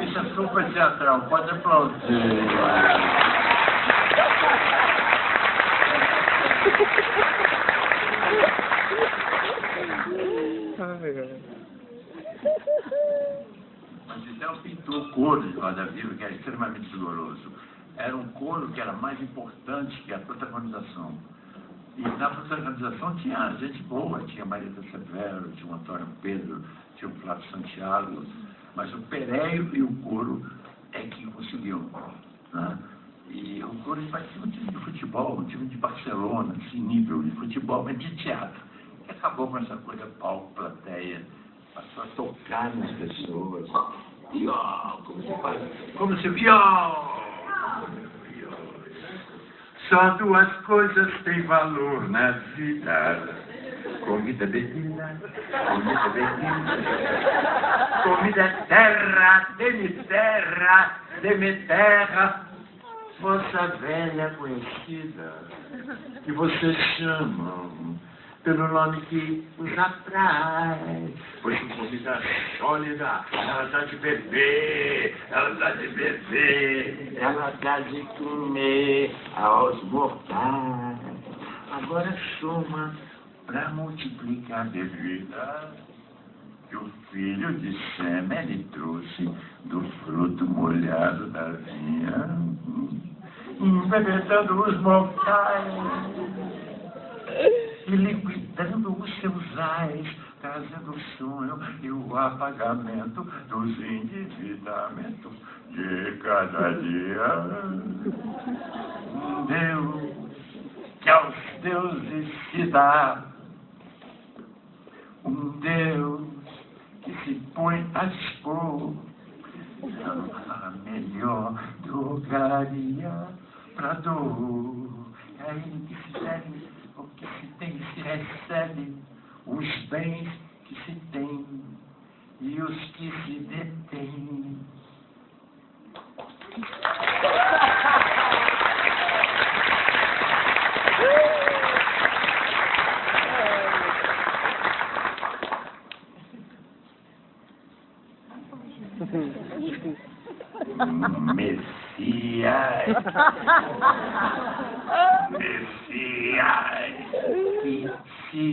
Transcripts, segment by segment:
Isso é super teatral, pode aplaudir. Mas isso é o pintor couro de Roda Viva, que era extremamente vigoroso. Era um couro que era mais importante que a protagonização. E na protagonização tinha gente boa, tinha Marieta Severo, tinha o Antônio Pedro, tinha o Flávio Santiago, mas o Pereio e o couro é que conseguiam. Né? E o couro parecia um time de futebol, um time de Barcelona, esse nível de futebol, mas de teatro. E acabou com essa coisa palco, plateia, passou a tocar nas pessoas. E ó, como se faz? Como se só duas coisas têm valor na vida: comida, bebida, comida, bebida. Comida é terra, demi terra, vossa velha conhecida, que vocês chamam pelo nome que os apraz. Pois comida sólida, ela dá de beber, ela dá de beber, ela dá de comer aos mortais. Agora soma para multiplicar a bebida que o filho de Sem ele trouxe do fruto molhado da vinha, embebedando os mortais e liquidando os seus ais, trazendo o sonho e o apagamento dos endividamentos de cada dia. Um Deus que aos deuses se dá, um Deus que se põe a dispor a melhor drogaria para dor. É ele que se deve, o que se tem se recebe, os bens que se tem e os que se detêm. Messias, Messias, que se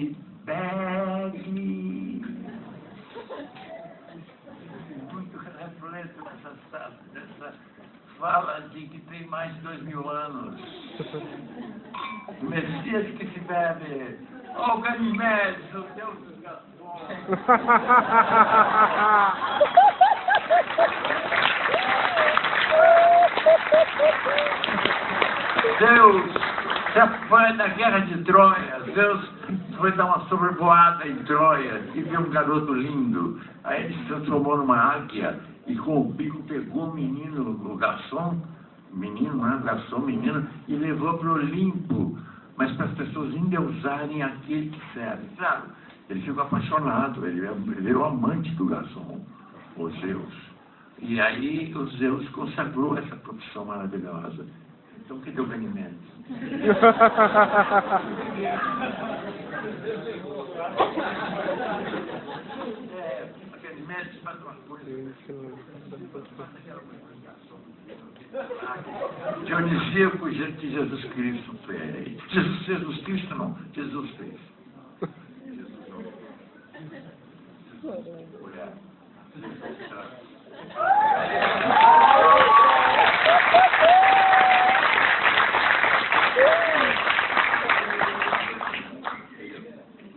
pegue. Muito reflexo nessa fala de que tem mais de 2000 anos. Messias que se bebe. Oh, Ganimedes, o Deus dos Gascões. Deus foi na guerra de Troia, Deus foi dar uma sobrevoada em Troia e viu um garoto lindo. Aí ele se transformou numa águia e com o bico pegou o menino, o garçom, menino, né? Garçom, menino, e levou para o Olimpo, mas para as pessoas endeusarem aquele que serve. Claro, ele ficou apaixonado, ele virou amante do garçom, o Zeus. E aí o Zeus consagrou essa profissão maravilhosa. Então, que deu Ganimedes? Ganimedes faz uma coisa. Dionisíaco que Jesus Cristo fez. Jesus Cristo não, Jesus fez. Mulher.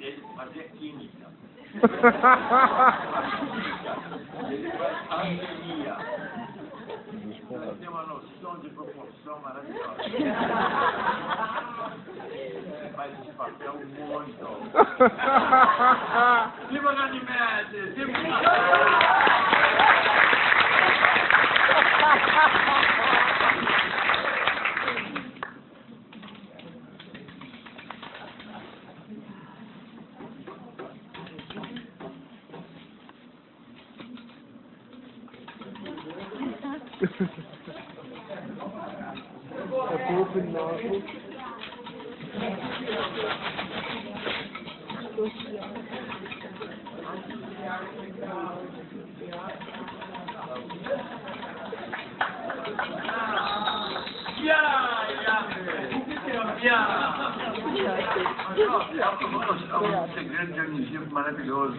Ele fazia química. Ele faz alquimia. Ele tem uma noção de proporção maravilhosa. Ele faz esse papel muito. Viva Ganimedes! Viva! Um segredo de Dionísio maravilhoso.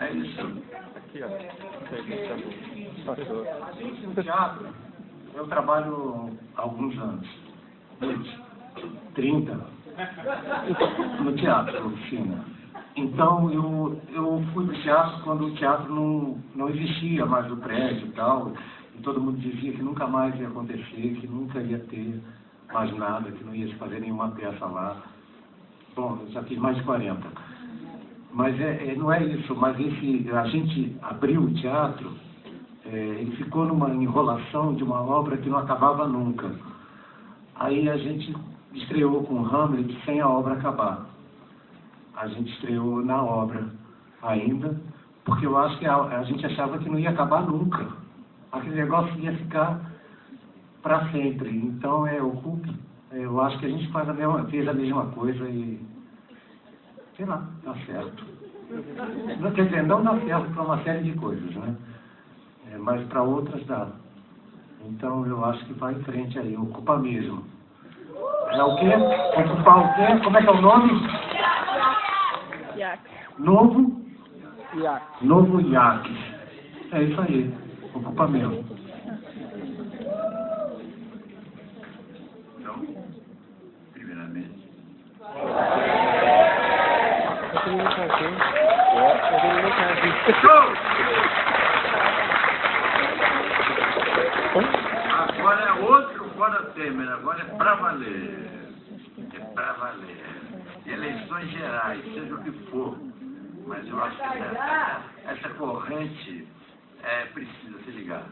É isso. Aqui, ó. No teatro, eu trabalho há alguns anos. 30. No teatro, oficina. Então, eu fui para o teatro quando o teatro não existia mais no prédio e tal. E todo mundo dizia que nunca mais ia acontecer, que nunca ia ter mais nada, que não ia se fazer nenhuma peça lá. Bom, eu já fiz mais de 40. Mas não é isso, mas a gente abriu o teatro, ele ficou numa enrolação de uma obra que não acabava nunca. Aí a gente estreou com Hamlet sem a obra acabar. A gente estreou na obra ainda, porque eu acho que a gente achava que não ia acabar nunca. Aquele negócio ia ficar para sempre. Então, eu acho que a gente fez a mesma coisa e, sei lá, dá certo. Não, quer dizer, não dá certo para uma série de coisas, né? Mas para outras dá. Então, eu acho que vai em frente aí, ocupa mesmo. É o quê? Ocupar o quê? Como é que é o nome? Iac. Novo? Iac. Novo Iac. É isso aí, ocupa mesmo. Então, primeiramente... Agora é outro fora Temer, agora é pra valer. É pra valer. Eleições gerais, seja o que for. Mas eu acho que essa corrente precisa se ligar.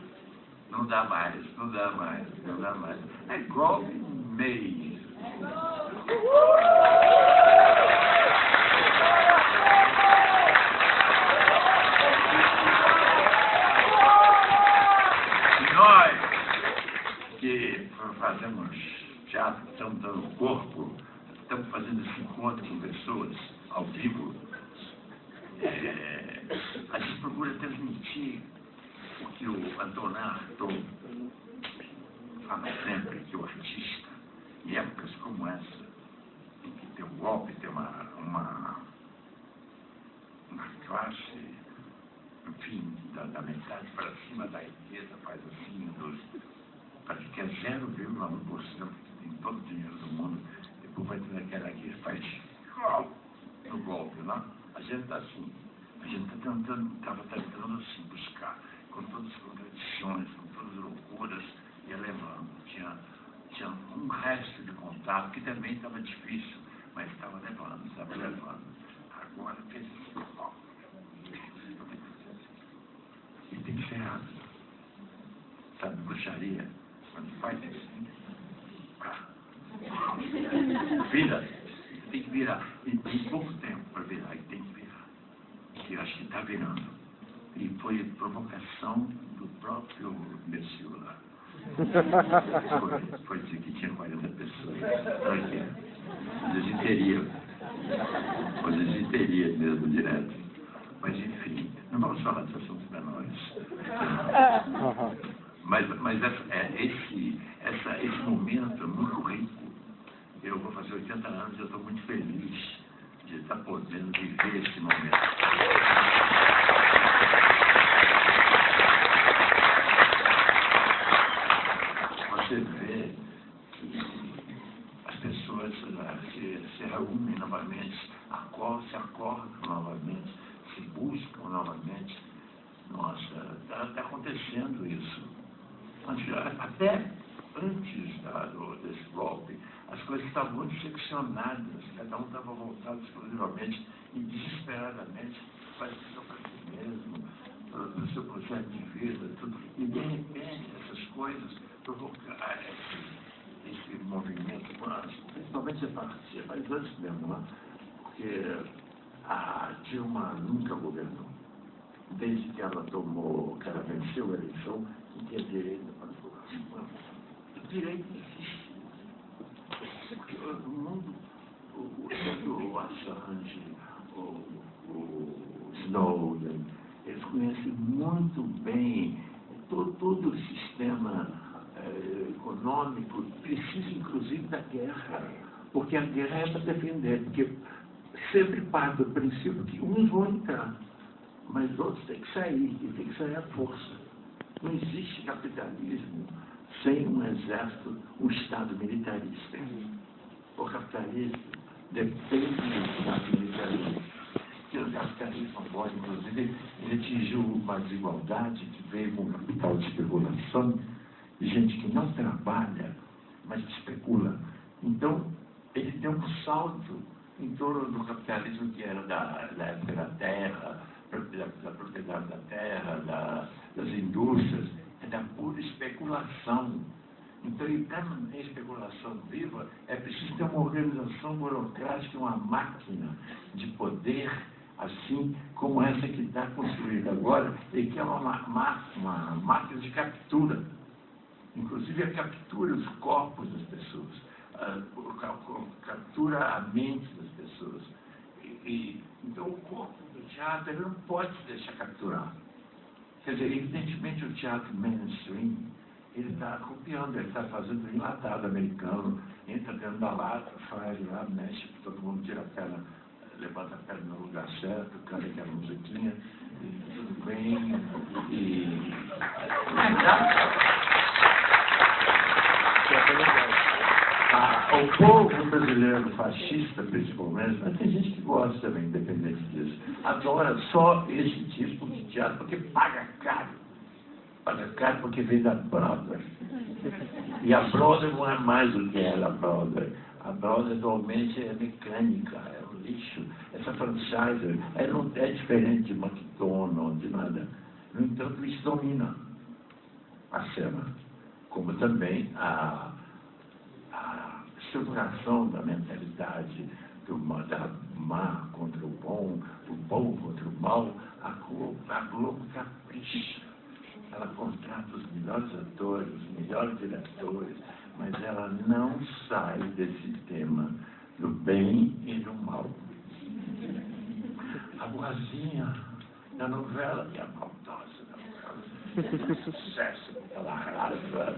Não dá mais, não dá mais, não dá mais. É golpe mesmo. Nós que fazemos teatro, estamos dando corpo, estamos fazendo esse encontro com pessoas ao vivo, a gente procura transmitir o que o Antônio Artaud fala sempre, que o artista, em épocas como essa, em que tem um golpe, tem uma classe, enfim, da metade para cima da riqueza, faz assim, parece que é 0,1% em todo o dinheiro do mundo, depois vai ter aquela que faz no golpe, né? A gente está assim, a gente estava tentando assim, buscar, com todas as contradições, com todas as loucuras, e levando. Tinha um resto de contato, que também estava difícil, mas estava levando. Agora fez e tem que ser rápido. Sabe, bruxaria, quando faz assim, vira, tem que virar. E tem pouco tempo para virar, e tem que virar. E eu acho que está virando. E foi provocação do próprio imbecil lá. Foi dizer que tinha 40 pessoas. Desinteria mesmo direto. Mas enfim, não vamos falar de assuntos menores. Mas esse momento é muito rico. Eu vou fazer 80 anos e eu estou muito feliz de estar podendo viver esse momento. Você vê que as pessoas se reúnem novamente, se acordam novamente, se buscam novamente. Nossa, está acontecendo isso. Até antes desse golpe, as coisas estavam muito seccionadas, cada um estava voltado exclusivamente e desesperadamente para si mesmo, para o seu projeto de vida, tudo. E de repente essas coisas provocaram esse movimento, principalmente a partir, mas antes mesmo, né? Porque a Dilma nunca governou. Desde que ela venceu a eleição, que tinha direito para o governo. O direito existe. Assange, o Snowden, eles conhecem muito bem todo o sistema econômico, precisa inclusive da guerra, porque a guerra é para defender, porque sempre parte do princípio que uns vão entrar, mas outros têm que sair, e tem que sair à força. Não existe capitalismo sem um exército, um Estado militarista. O capitalismo depende do Estado militarista. Porque o capitalismo agora, inclusive, ele atingiu uma desigualdade que veio com o capital de especulação, de gente que não trabalha, mas especula. Então, ele deu um salto em torno do capitalismo que era da época da terra, da propriedade da terra, das indústrias, é da pura especulação. Então, e para manter a especulação viva, é preciso ter uma organização burocrática, uma máquina de poder, assim como essa que está construída agora, e que é uma máquina de captura. Inclusive, a captura os corpos das pessoas, captura a mente das pessoas. Então, o corpo do teatro ele não pode se deixar capturar. Quer dizer, evidentemente, o teatro mainstream, ele está copiando, ele está fazendo enlatado americano, entra dentro da lata, faz lá, mexe, todo mundo tira a perna, levanta a perna no lugar certo, canta aquela musiquinha, e tudo bem, o povo brasileiro fascista, principalmente, mas tem gente que gosta também, independente disso, adora só esse tipo de teatro, porque paga caro. Paga caro porque vem da Broadway. E a Broadway não é mais do que era a Broadway. A Broadway atualmente é mecânica, é um lixo. Essa franchise não é diferente de McDonald's, de nada. No entanto, isso domina a cena, como também a estruturação da mentalidade da má contra o bom contra o mal. A Globo capricha. Ela contrata os melhores atores, os melhores diretores, mas ela não sai desse tema do bem e do mal. A boazinha da novela, que é a maldosa da novela, sucesso, ela arrasa.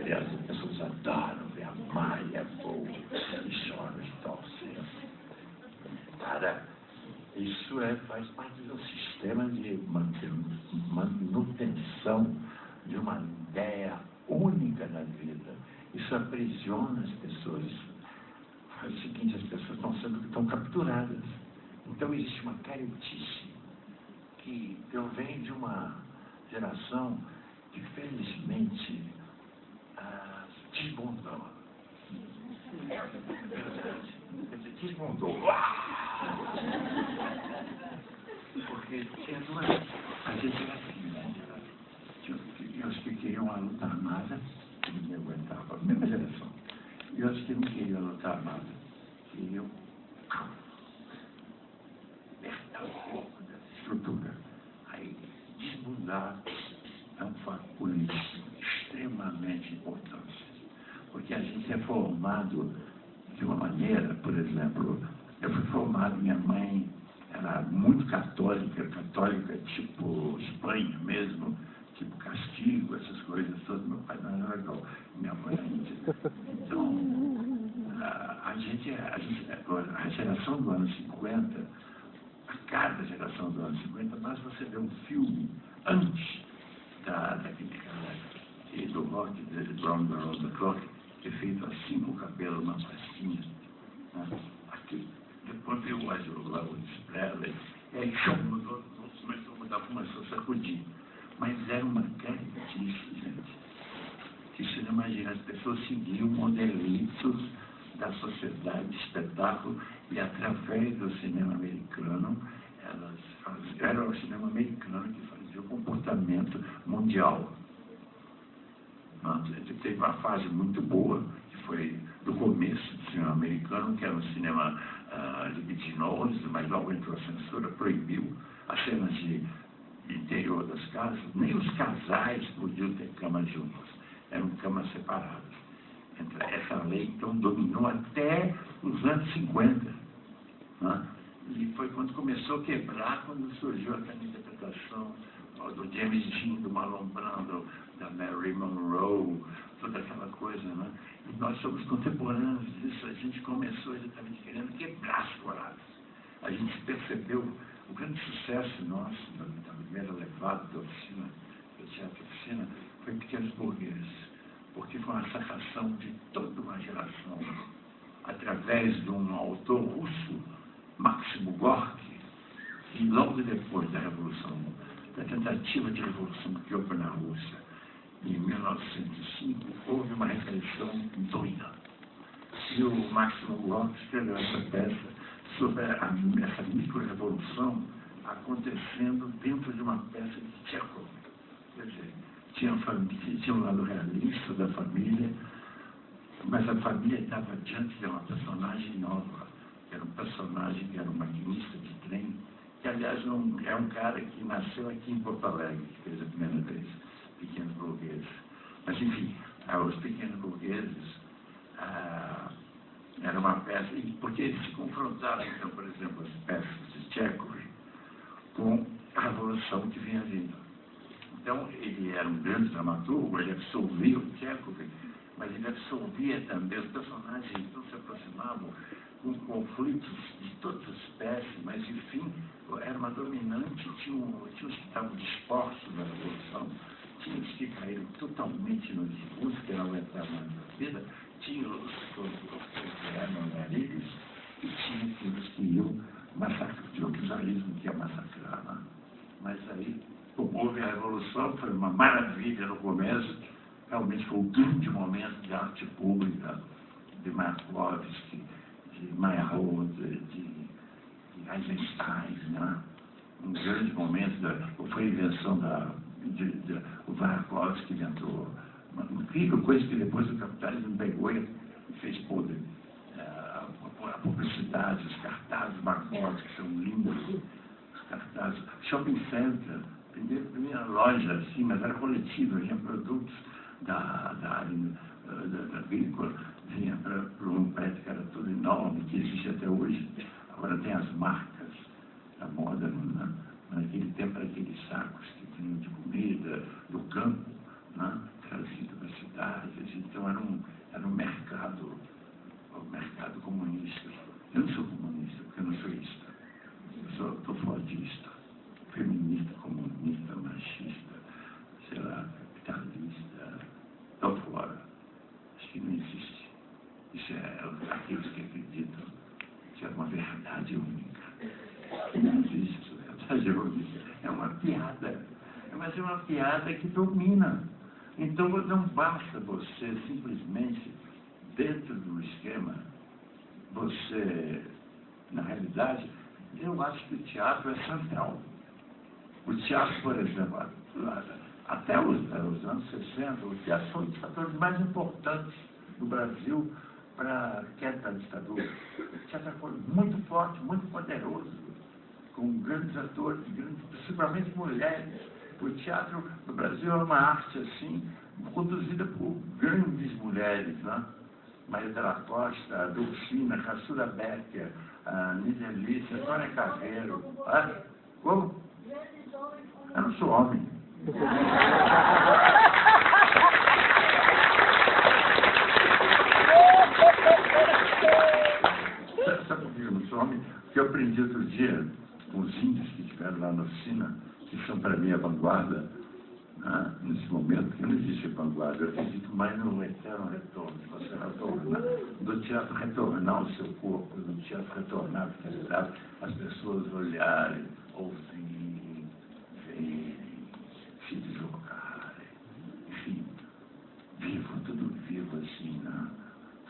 E as pessoas adoram ver a Maia boa, e choram de torcer. Cara, isso faz parte do sistema de manutenção de uma ideia única da vida. Isso aprisiona as pessoas. Faz o seguinte, as pessoas estão capturadas. Então existe uma caretice que provém de uma geração que felizmente desbundou. Desbundou. Porque tinha duas. A gente era assim, né? Tinha os que queriam a luta armada, que ninguém aguentava, a mesma geração. E os que não queriam a luta armada, queriam libertar o corpo dessa estrutura. Aí, desbundar é um fato político extremamente importante. Porque a gente é formado de uma maneira, por exemplo, eu fui formado, minha mãe era muito católica tipo Espanha mesmo, tipo Castigo, essas coisas todas. Meu pai não era legal, minha mãe era índia. Então, a geração do ano 50, a cada geração do ano 50, mas você vê um filme antes daquele cara do rock, do Brown Around the Clock, que é feito assim com o cabelo na pastinha, né? Aqui. Depois veio o Elvis Presley, e aí começou a sacudir. Mas era uma caretice, gente. Que você não imagina, as pessoas seguiam modelitos da sociedade de espetáculo e através do cinema americano, era o cinema americano que fazia o comportamento mundial. Teve uma fase muito boa, que foi do começo do cinema americano, que era um cinema libidinoso, mas logo entrou a censura, proibiu as cenas de interior das casas, nem os casais podiam ter camas juntas, eram camas separadas. Essa lei, então, dominou até os anos 50. Né? E foi quando começou a quebrar, quando surgiu aquela interpretação do James Dean, do Marlon Brando, da Marilyn Monroe, toda aquela coisa, né? E nós somos contemporâneos disso, a gente começou exatamente querendo quebrar as coraças. A gente percebeu o grande sucesso nosso, da primeira levada da oficina, do Teatro Oficina, foi Pequenos Burgueses, porque foi uma sacação de toda uma geração, através de um autor russo, Máximo Gorky, que logo depois da Revolução, da tentativa de revolução que houve na Rússia, em 1905, houve uma repressão doida. E o Máximo Gorky escreveu essa peça sobre essa micro-revolução acontecendo dentro de uma peça de Tchekov. Quer dizer, tinha um lado realista da família, mas a família estava diante de uma personagem nova, que era um personagem que era um maquinista de trem, que aliás é um cara que nasceu aqui em Porto Alegre, que fez a primeira vez Pequenos Burgueses. Mas enfim, os Pequenos Burgueses era uma peça, porque eles se confrontaram, então, por exemplo, as peças de Tchekov com a revolução que vinha vindo. Então, ele era um grande dramaturgo, ele absolvia o Tchekov, mas ele absolvia também, os personagens então se aproximavam com conflitos de todas as espécies, mas, enfim, era uma dominante, tinha os que estavam dispostos na revolução, tinha os que caíram totalmente no discurso, que não aguentavam mais a vida, tinha os que eram andarilhos, e tinha aqueles que iam massacrar, tinha o czarismo que ia massacrar. Né? Mas aí, como houve a revolução, foi uma maravilha no começo, realmente foi um grande momento de arte pública, de Mayakovsky, de Meyerhold, de Eisenstein, né? Um grande momento, foi a invenção o Mayakovsky inventou uma incrível coisa que depois o capitalismo pegou e fez podre. A publicidade, os cartazes Mayakovsky, que são lindos, os cartazes, shopping center, primeira loja assim, mas era coletiva, tinha produtos da agrícola, vinha para um prédio que era tudo enorme, que existe até hoje. Agora tem as marcas da moda, naquele tempo eram aqueles sacos que tinham de comida, do campo, né? Trazido para as cidades. Então era um mercado comunista. Eu não sou comunista, porque eu não sou isto. Eu estou fordista, feminista, comunista, machista, sei lá, capitalista, estou fora. Acho que não existe. Isso é aqueles que acreditam que é uma verdade única. Não existe isso, verdade única. É uma piada. Mas é uma piada que domina. Então não basta você simplesmente, dentro do esquema, você, na realidade, eu acho que o teatro é central. O teatro, por exemplo, até os anos 60, o teatro foi um dos fatores mais importantes do Brasil para a queda da ditadura. O teatro foi muito forte, muito poderoso, com grandes atores, principalmente mulheres. O teatro no Brasil é uma arte assim, conduzida por grandes mulheres, né? Maria de la Costa, a Dulcina, Caçula Becker, a Nídia Alice, a Antônia Carreiro. Como? Eu não sou homem. Sabe por que eu não sou homem? Porque eu aprendi outro dia com os índios que estiveram lá na oficina, que são para mim a vanguarda, né? Nesse momento, que não existe vanguarda. Eu acredito mais no eterno retorno, de você retornar, do teatro retornar ao seu corpo, do teatro retornar à vitalidade, as pessoas olharem, ouvirem, verem, se deslocarem, enfim, vivo, tudo vivo assim, né?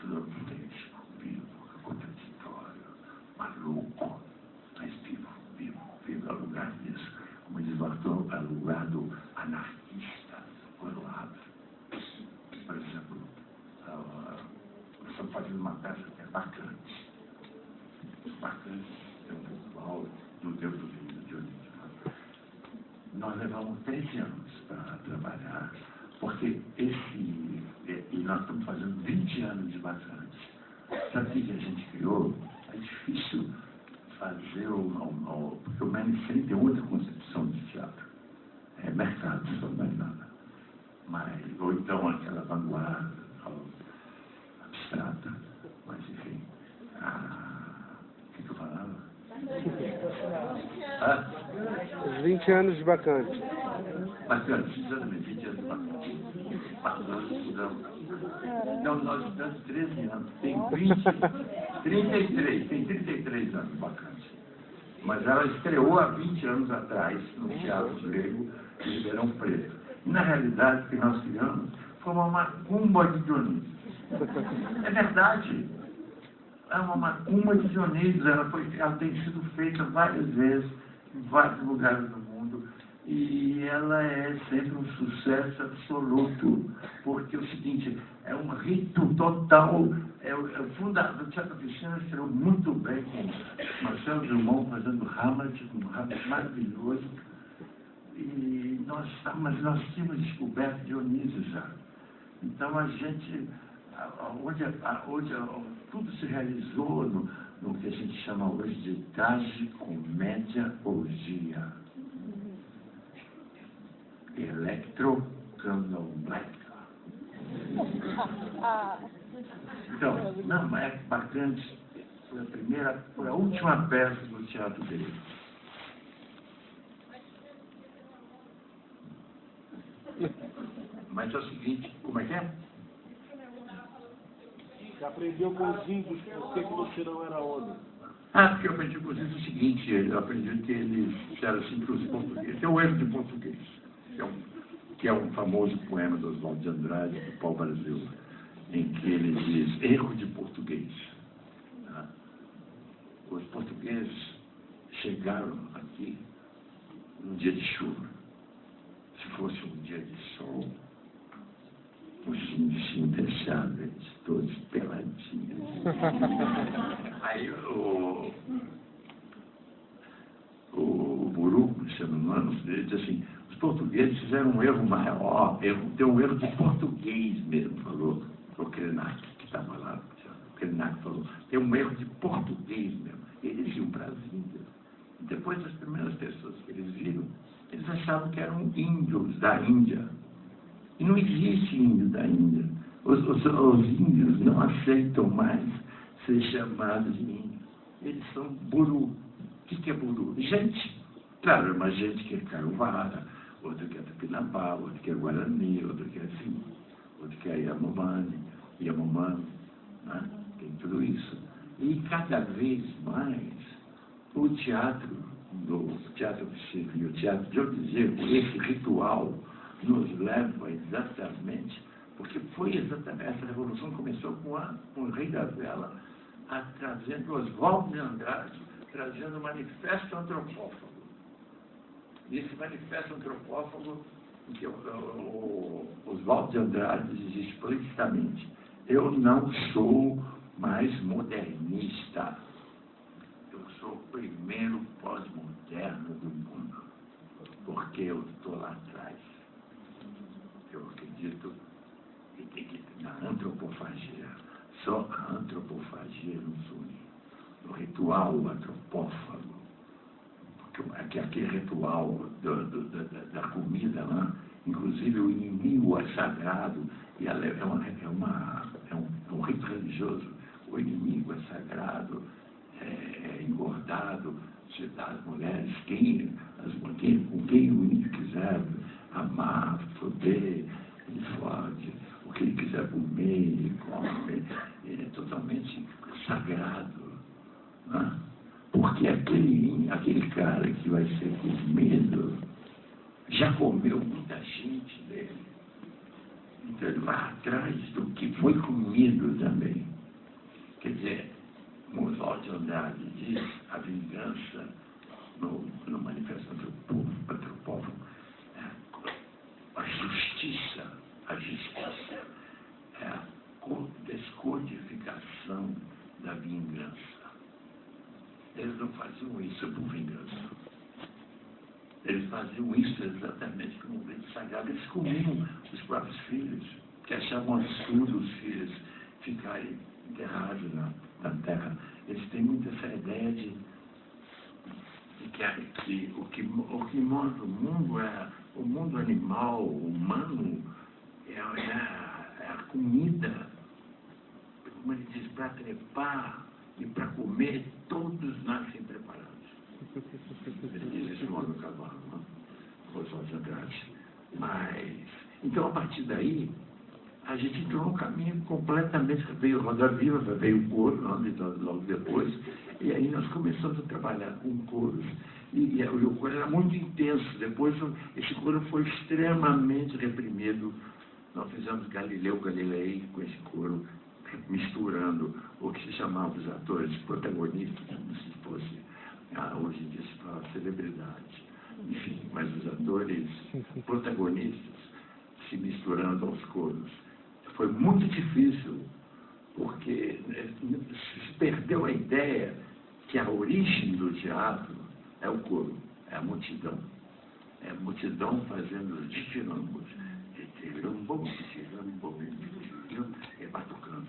Tudo autêntico, vivo, contraditório, maluco, mas vivo ao lugar disso, como diz o Arthur, ao lugar do anarquista coroado. Por exemplo, nós estamos fazendo uma peça que é bacante. Bacante é um festival do Deus do Vinho de Olinda. Nós levamos 13 anos para trabalhar, porque e nós estamos fazendo 20 20 anos de bacantes. Sabe o que a gente criou? É difícil fazer porque o mainstream tem outra concepção de teatro. É mercado, não mais nada. Ou então aquela vanguarda abstrata. Mas enfim. O que eu falava? Os 20 anos de bacante. Bacante, exatamente, 20 anos de bacante. Então, nós estamos 13 anos. Tem 33 anos de bacante. Mas ela estreou há 20 anos atrás, no Teatro Grego de Ribeirão Preto. E, na realidade, o que nós criamos foi uma macumba de Dionísio. É verdade. É uma macumba de Dionísio. Ela tem sido feita várias vezes, em vários lugares do mundo. E ela é sempre um sucesso absoluto. Porque é o seguinte, é um rito total. O fundador do Teatro Oficina estreou muito bem com Marcelo Drummond fazendo Hamlet, um Hamlet maravilhoso. Mas nós tínhamos descoberto Dionísio já. Então a gente, onde tudo se realizou no que a gente chama hoje de tragicomédia orgia. Electrocandomblé. Então, não, é bacante. Foi a última peça do teatro dele. Mas é o seguinte, como é que é? Você aprendeu com os índios por que você não era homem. Porque eu aprendi com os índios o seguinte, eu aprendi que eles eram assim para os portugueses. Tem o erro de português, que é um famoso poema do Oswaldo de Andrade, do Pau Brasil, em que ele diz, erro de português. Os portugueses chegaram aqui num dia de chuva. Se fosse um dia de sol, os índios tinham deixado eles todos peladinhos. Aí o Buru, se eu não me engano, ele diz assim, os portugueses fizeram um erro maior, tem um erro de português mesmo, falou o Krenak, que estava lá. O Krenak falou, tem um erro de português mesmo. Eles iam para as Índias. Depois das primeiras pessoas que eles viram, eles achavam que eram índios da Índia. E não existe índio da Índia. Os índios não aceitam mais ser chamados de índios. Eles são buru. O que é buru? Gente. Claro, é uma gente que é Caruara, outro que é Tupinambá, outro que é Guarani, outro que é assim, outro que é Yanomami, né? Tem tudo isso. E cada vez mais o teatro oficina e o teatro de Bezerro, esse ritual nos leva exatamente, porque foi exatamente, essa revolução começou com o Rei da Vela, trazendo Oswaldo de Andrade, trazendo o Manifesto Antropófago. E esse Manifesto Antropófago, que o Oswaldo de Andrade diz explicitamente, eu não sou mais modernista. Eu sou o primeiro pós-moderno do mundo, porque eu estou lá atrás. Eu acredito que tem que ter na antropofagia. Só a antropofagia nos une. O ritual antropófago. Porque aquele ritual da comida lá, inclusive o inimigo é sagrado, e ela é um rito religioso. O inimigo é sagrado, é engordado, se dá às mulheres, com quem o índio quiser amar, foder, ele fode, o que ele quiser comer, ele come, ele é totalmente sagrado. Né? Porque aquele cara que vai ser comido já comeu muita gente dele. Então ele vai atrás do que foi comido também. Quer dizer, Oswaldo de Andrade diz a vingança no Manifesto Antropófago, a justiça é a descodificação da vingança. Eles não faziam isso por vingança. Eles faziam isso exatamente como um rito sagrado. Eles comiam os próprios filhos, que achavam absurdo os filhos ficarem enterrados na terra. Eles têm muito essa ideia de que o que move o mundo animal, o humano, é a comida. Como ele diz, para trepar e para comer, todos nascem preparados. Ele diz isso no Homem Cavalo, não? Oswald de Andrade. Mas, então, a partir daí, a gente entrou num caminho completamente, veio Roda Viva, veio o coro, logo depois, e aí nós começamos a trabalhar com coros, e o coro era muito intenso. Depois, esse coro foi extremamente reprimido. Nós fizemos Galileu Galilei com esse coro, misturando o que se chamava os atores protagonistas, como se fosse, hoje em dia se fala celebridade, enfim, mas os atores protagonistas se misturando aos coros. Foi muito difícil, porque se perdeu a ideia que a origem do teatro é o coro, é a multidão. É a multidão fazendo os ditirambos. É batucando.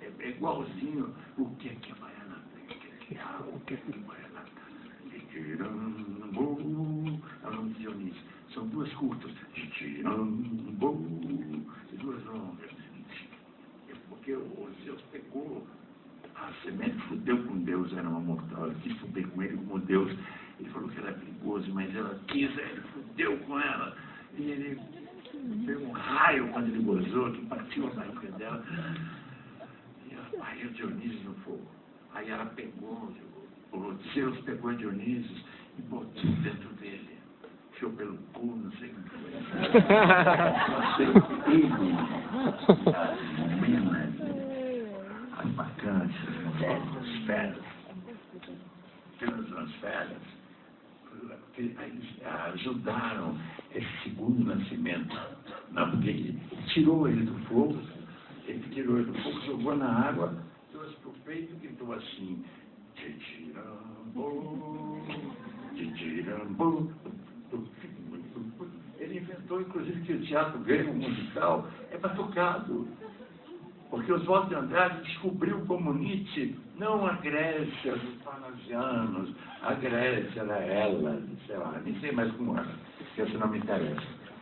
É igualzinho o que é a baiana. O que é a baiana. É o nome de Dionísio. São duas curtas. E duas longas. É porque o Zeus pegou a semente, fudeu com Deus, era uma mortal. Ela quis fuder com ele como Deus. Ele falou que era perigoso, mas ela quis, ele fudeu com ela. E ele deu um raio quando ele gozou, que partiu a barriga dela. E aí o Dionísio no fogo. Aí ela pegou, o Zeus pegou Dionísio e botou dentro dele. Enfiou pelo cu, não sei o que foi. As meninas, as bacantes, as férias. As férias. Ajudaram esse segundo nascimento. Não, porque ele tirou ele do fogo, jogou na água, trouxe para o peito e gritou assim: Titirambu. Ele inventou, inclusive, que o teatro grego musical é batucado. Porque Oswald de Andrade descobriu como Nietzsche, não a Grécia dos parnasianos, a Grécia era ela, sei lá, nem sei mais como era, porque isso não me interessa.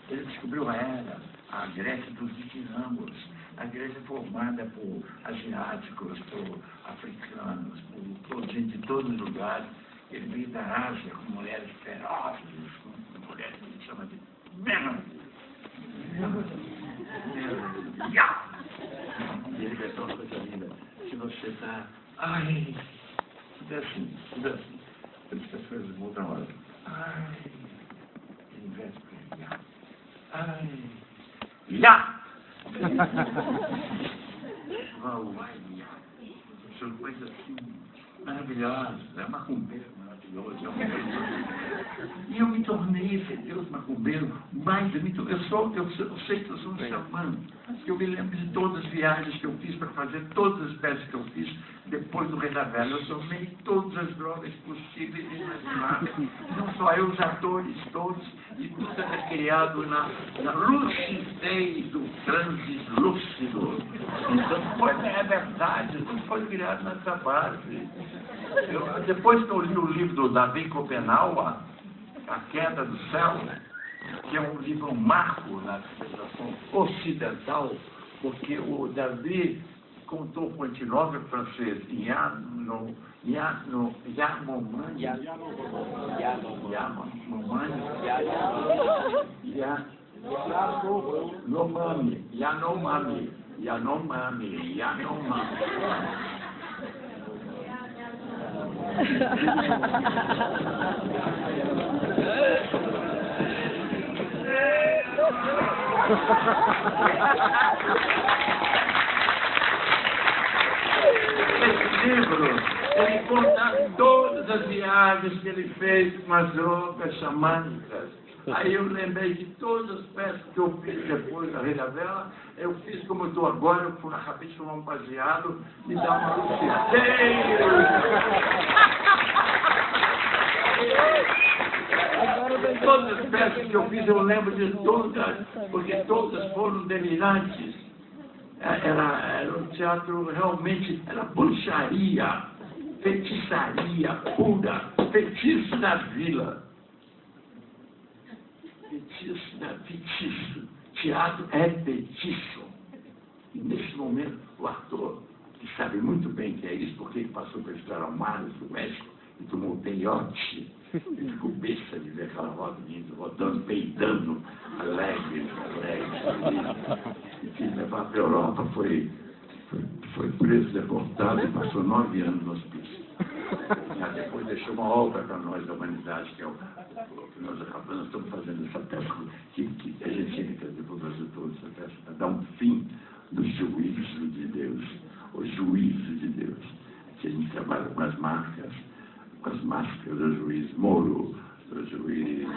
Ele descobriu a Grécia dos ditirambos, a Grécia formada por asiáticos, por africanos, por gente de todos os lugares. Ele veio da Ásia com mulheres ferozes, com mulheres que ele chama de menos. E ele versou uma coisa linda. Se você está... Ai, tudo assim. Por isso que as coisas mudam a hora. Ai, ele investe para ele. Ai, já! São coisas assim maravilhosas. É macumbeiro maravilhoso. E eu me tornei esse Deus macumbeiro mais bonito. Eu sei que eu sou um xamã. Eu me lembro de todas as viagens que eu fiz para fazer todas as peças que eu fiz depois do Rei da Velha. Eu tomei todas as drogas possíveis e imagináveis. Não só eu, os atores todos, e tudo era criado na lucidez do transe lúcido. Então, é verdade, tudo foi criado nessa base. Depois que eu li o livro do Davi Copenau, A Queda do Céu, que é um livro, um marco na civilização ocidental, porque o Davi contou com o etnógrafo francês Yanomami. Esse livro, ele conta todas as viagens que ele fez com as drogas xamânicas. Aí eu lembrei de todas as peças que eu fiz depois da Rei da Vela. Eu fiz como eu estou agora, eu acabei de tomar um baseado, me dá uma lucidez. Todas as peças que eu fiz, eu lembro de todas, porque todas foram delirantes. Era um teatro realmente, era bruxaria, feitiçaria pura, feitiço da vila. Feitiço. Teatro é feitiço. E nesse momento, o ator, que sabe muito bem que é isso, porque ele passou pelos traumados do México e tomou peiote, ele ficou besta de ver aquela roda vindo, rodando, peidando, alegre, e quis levar para a Europa, foi preso, deportado e passou 9 anos no hospício. Depois deixou uma obra para nós da humanidade, que é o que nós estamos fazendo essa peça, que a gente tinha que trazer para o Brasil todo, essa peça, para dar um fim do juízo de Deus, o juízo de Deus, que a gente trabalha com as máscaras do juiz Moro, do juiz...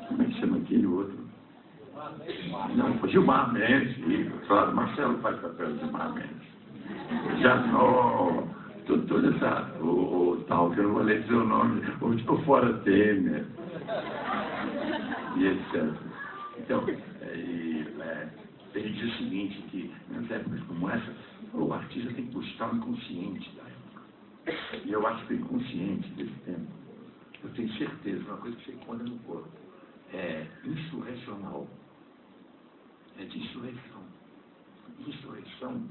Como é que chama aquele outro? Não, Gilmar Mendes, claro, Marcelo faz papel de Gilmar Mendes. Já não, toda essa, o tal, que eu não vou ler dizer o nome, o Fora Temer, e etc. Então, ele diz o seguinte, que nas épocas como essa, o artista tem que buscar o inconsciente da época. E eu acho que o inconsciente desse tempo, eu tenho certeza, uma coisa que você encontra no corpo, é insurrecional. É de insurreição. Insurreição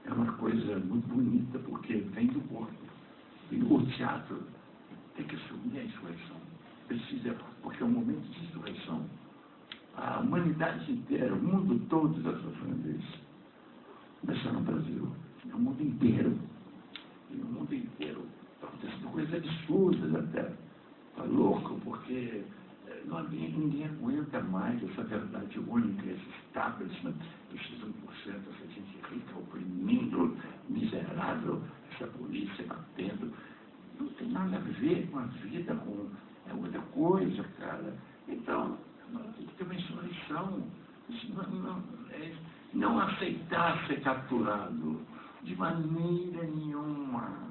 é uma coisa muito bonita, porque vem do corpo. E o teatro tem que assumir a insurreição. Precisa, porque é um momento de insurreição. A humanidade inteira, o mundo todo está sofrendo isso. Não é só no Brasil, é o mundo inteiro. E no mundo inteiro está acontecendo coisas absurdas até. Está louco, porque ninguém aguenta mais essa verdade única, esse establishment, esses 1%, essa gente rica, oprimindo, miserável, essa polícia batendo. Não tem nada a ver com a vida, é outra coisa, cara. Então, tem que ter uma insurreição. Não aceitar ser capturado de maneira nenhuma.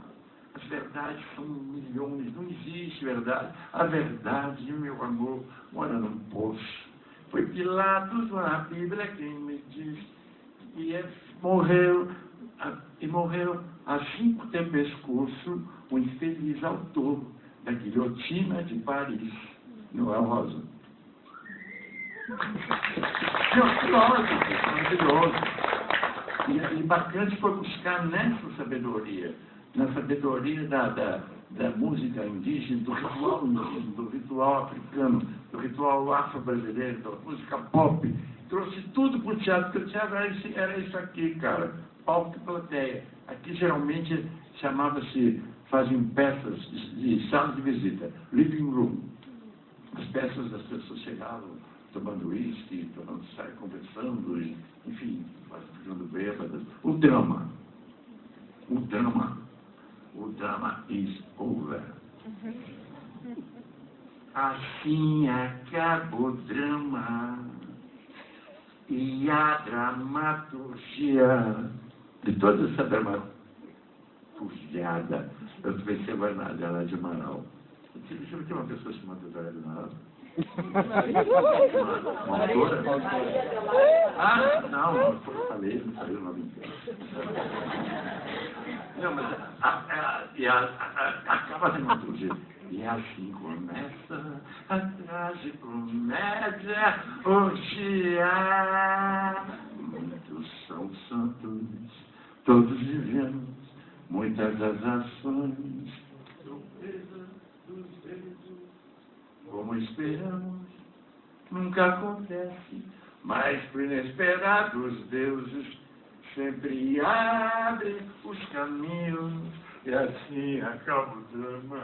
As verdades são milhões, não existe verdade. A verdade, meu amor, mora num poço. Foi Pilatos, na Bíblia, quem me diz que morreu assim que tem pescoço o infeliz autor da guilhotina de Paris. Noel Rosa. Maravilhoso. E bacana foi buscar nessa sabedoria, na sabedoria da música indígena, do ritual indígena, do ritual africano, do ritual afro-brasileiro, da música pop. Trouxe tudo para o teatro, porque o teatro era isso aqui, cara, palco e plateia. Aqui geralmente fazem peças de sala de visita, living room. As peças das pessoas chegavam tomando uísque, conversando, enfim, ficando bêbadas. O drama is over. Assim acaba o drama e a dramaturgia de toda essa dramaturgiada. Eu pensei agora na Adelaide Amaral. Você tem uma pessoa chamada Adelaide Amaral? Uma autora? Ah, não, eu falei o nome inteiro. Não, mas acaba a dramaturgia. E assim começa a tragicomédia. Hoje há muitos são santos, todos vivemos muitas das ações, surpresa dos dedos, como esperamos, nunca acontece, mas por inesperados deuses sempre abrem os caminhos. E assim acaba o drama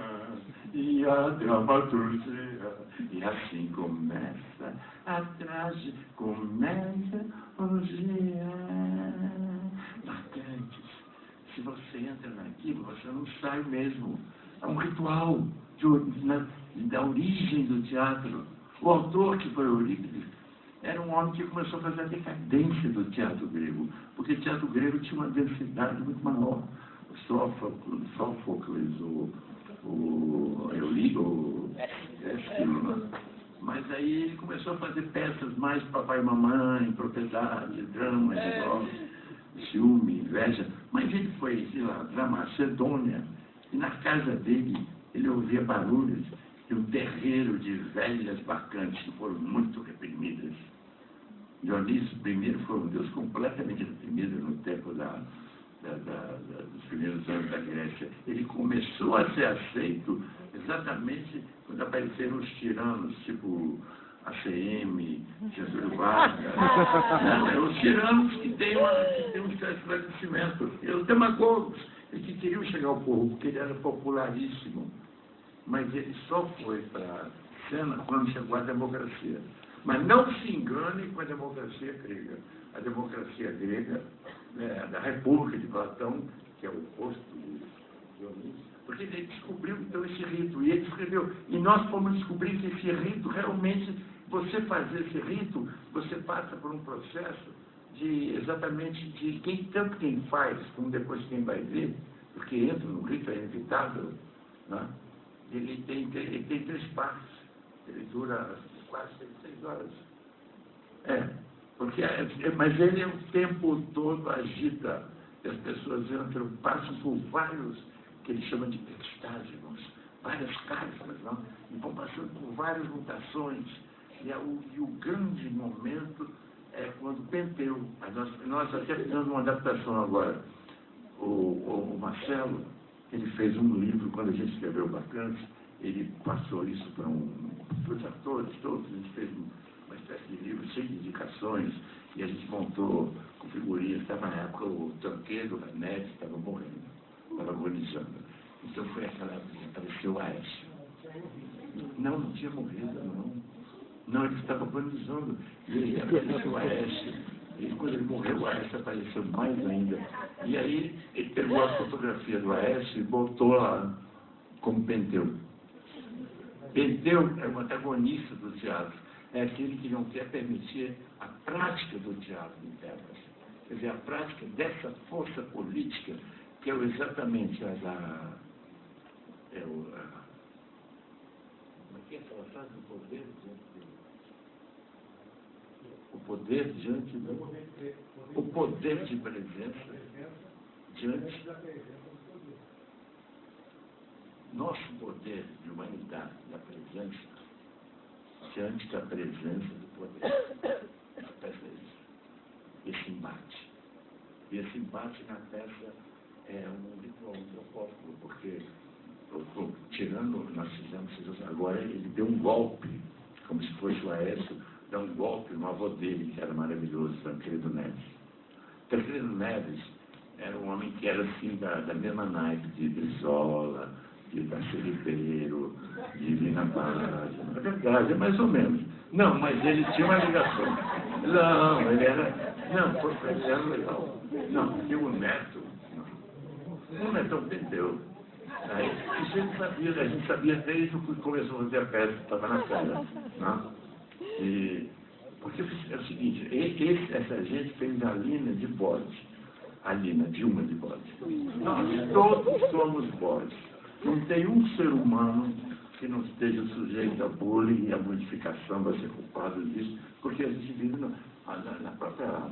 e a dramaturgia. E assim começa a tragicomédia. Hoje é marcantes. Se você entra naquilo, você não sai mesmo. É um ritual da origem do teatro. O autor, que foi Eurípides, era um homem que começou a fazer a decadência do teatro grego, porque o teatro grego tinha uma densidade muito maior. O Sófocles, o Esquilo, Mas aí ele começou a fazer peças mais papai e mamãe, propriedade, drama, ciúme, inveja. Mas ele foi, sei lá, para Macedônia, e na casa dele ele ouvia barulhos de um terreiro de velhas bacantes que foram muito reprimidas. Dionísio I foi um deus completamente reprimido no tempo dos primeiros anos da Grécia. Ele começou a ser aceito exatamente quando apareceram os tiranos, tipo ACM, Jesus Vargas, os tiranos que têm um certo esclarecimento, e os demagogos, e que queriam chegar ao povo, porque ele era popularíssimo. Mas ele só foi para a cena quando chegou a democracia. Mas não se engane com a democracia grega. A democracia grega, da República de Platão, que é o oposto de Dionísio, porque ele descobriu então esse rito, e ele escreveu, e nós fomos descobrir que esse rito realmente, você fazer esse rito, você passa por um processo exatamente de tanto quem faz, como depois quem vai ver, porque entra no rito, é inevitável, né? Ele tem 3 partes, ele dura quase 6 horas. Mas ele o tempo todo agita, e as pessoas entram, passam por vários, que ele chama de extágios, várias casas, não? E vão passando por várias mutações. E o grande momento é quando Penteu, nós até fizemos uma adaptação agora, o Marcelo, ele fez um livro, quando a gente escreveu Bacantes, ele passou isso para os atores todos, a gente fez uma espécie de livro cheio de indicações, e a gente montou com figurinhas. Estava na época o Tanqueiro, a Nete, estava morrendo, estava agonizando. Então foi aquela época que apareceu o Aécio. Não tinha morrido, não, ele estava agonizando, e aí apareceu o Aécio. E quando ele morreu, o Aécio apareceu mais ainda. E aí ele pegou a fotografia do Aécio e botou lá como Penteu. Penteu é o antagonista do teatro, é aquele que não quer permitir a prática do teatro em terras. Quer dizer, a prática dessa força política, que é exatamente a da... como é que é aquela frase do poder diante do... O poder diante do... O poder de presença diante... Nosso poder de humanidade, da presença, diante da presença do poder. A peça é isso. Esse embate. E esse embate na peça é um ritual antropófago, porque, tirando, nós fizemos, agora ele deu um golpe, como se fosse o Aécio, deu um golpe no avô dele, que era maravilhoso, Tancredo Neves. Tancredo Neves era um homem que era assim, da mesma naipe de Brizola, de Darcy Ribeiro, de Lina Paz. Na verdade, é mais ou menos. Não, mas ele tinha uma ligação. Não, ele era legal. Não, porque o Neto, o Netão Penteu. Aí, a gente sabia desde que começou a fazer a peça, estava na pedra. Porque é o seguinte, essa gente fez a Lina de bode. A Lina, Dilma de bode. Nós todos somos bodes. Não tem um ser humano que não esteja sujeito a bullying e a modificação, vai ser culpado disso, porque a gente vive na própria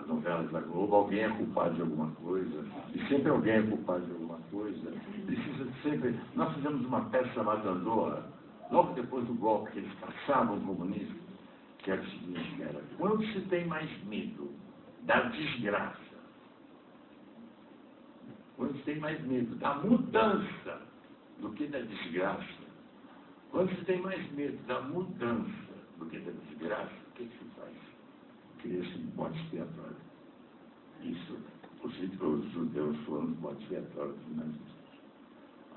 novela da Globo, alguém é culpado de alguma coisa, e sempre alguém é culpado de alguma coisa. Precisa sempre... Nós fizemos uma peça chamada Andorra, logo depois do golpe que eles passavam o comunismo, que era o seguinte, quando se tem mais medo da desgraça, quando se tem mais medo da mudança do que da desgraça, quando se tem mais medo da mudança do que da desgraça, o que se faz? Cria-se um bote expiatório. Isso, os judeus foram bote expiatório dos nazistas.